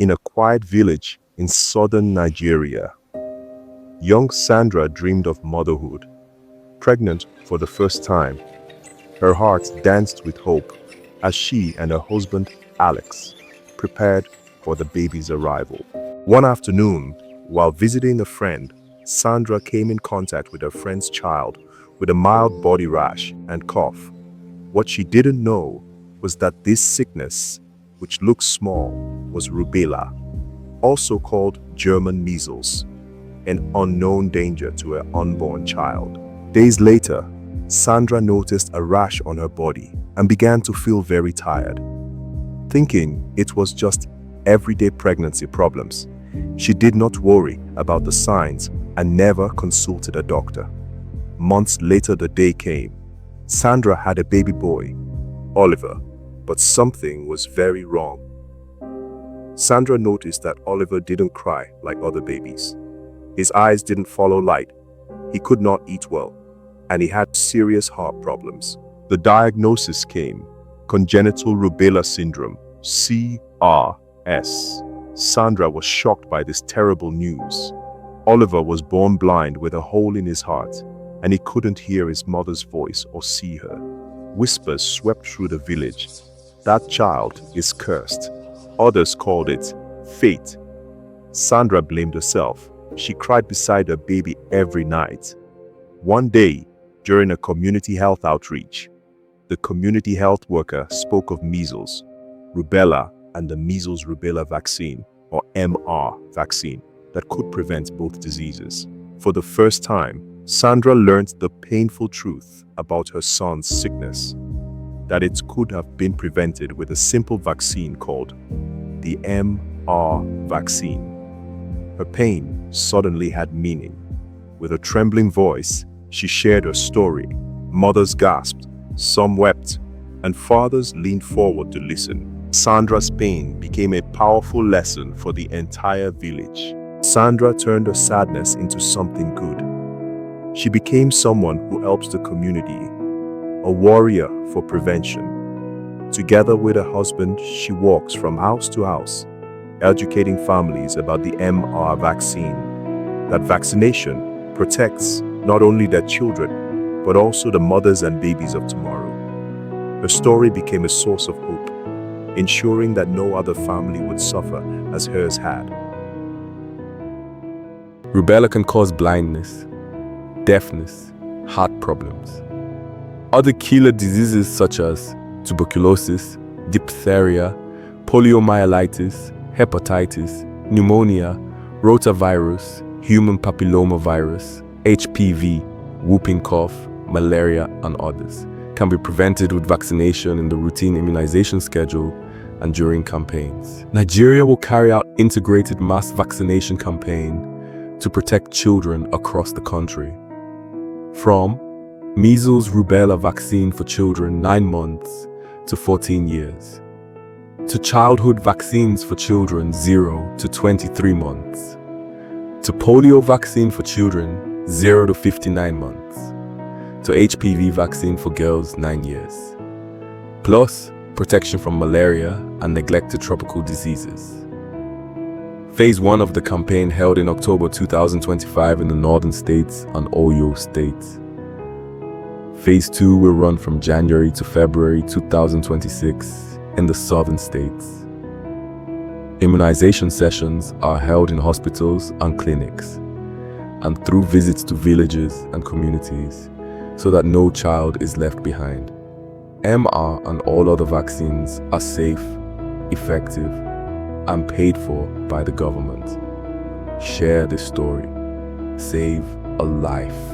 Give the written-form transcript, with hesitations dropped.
In a quiet village in southern Nigeria, young Sandra dreamed of motherhood. Pregnant for the first time, her heart danced with hope as she and her husband, Alex, prepared for the baby's arrival. One afternoon, while visiting a friend, Sandra came in contact with her friend's child with a mild body rash and cough. What she didn't know was that this sickness, which looked small, was rubella, also called German measles, an unknown danger to her unborn child. Days later, Sandra noticed a rash on her body and began to feel very tired. Thinking it was just everyday pregnancy problems, she did not worry about the signs and never consulted a doctor. Months later, the day came. Sandra had a baby boy, Oliver, but something was very wrong. Sandra noticed that Oliver didn't cry like other babies. His eyes didn't follow light. He could not eat well, and he had serious heart problems. The diagnosis came: Congenital Rubella Syndrome, CRS. Sandra was shocked by this terrible news. Oliver was born blind with a hole in his heart, and he couldn't hear his mother's voice or see her. Whispers swept through the village. That child is cursed. Others called it fate. Sandra blamed herself. She cried beside her baby every night. One day, during a community health outreach, the community health worker spoke of measles, rubella, and the measles rubella vaccine, or MR vaccine, that could prevent both diseases. For the first time, Sandra learned the painful truth about her son's sickness, that it could have been prevented with a simple vaccine called the MR vaccine. Her pain suddenly had meaning. With a trembling voice, she shared her story. Mothers gasped, some wept, and fathers leaned forward to listen. Sandra's pain became a powerful lesson for the entire village. Sandra turned her sadness into something good. She became someone who helps the community, a warrior for prevention. Together with her husband, she walks from house to house, educating families about the MR vaccine. That vaccination protects not only their children, but also the mothers and babies of tomorrow. Her story became a source of hope, ensuring that no other family would suffer as hers had. Rubella can cause blindness, deafness, heart problems. Other killer diseases such as tuberculosis, diphtheria, poliomyelitis, hepatitis, pneumonia, rotavirus, human papillomavirus, HPV, whooping cough, malaria, and others can be prevented with vaccination in the routine immunization schedule and during campaigns. Nigeria will carry out integrated mass vaccination campaign to protect children across the country. From measles rubella vaccine for children 9 months to 14 years, to childhood vaccines for children 0 to 23 months, to polio vaccine for children 0 to 59 months, to HPV vaccine for girls 9 years, plus protection from malaria and neglected tropical diseases. Phase 1 of the campaign held in October 2025 in the northern states and Oyo State. Phase 2 will run from January to February 2026 in the southern states. Immunization sessions are held in hospitals and clinics, and through visits to villages and communities, so that no child is left behind. MR and all other vaccines are safe, effective, and paid for by the government. Share this story. Save a life.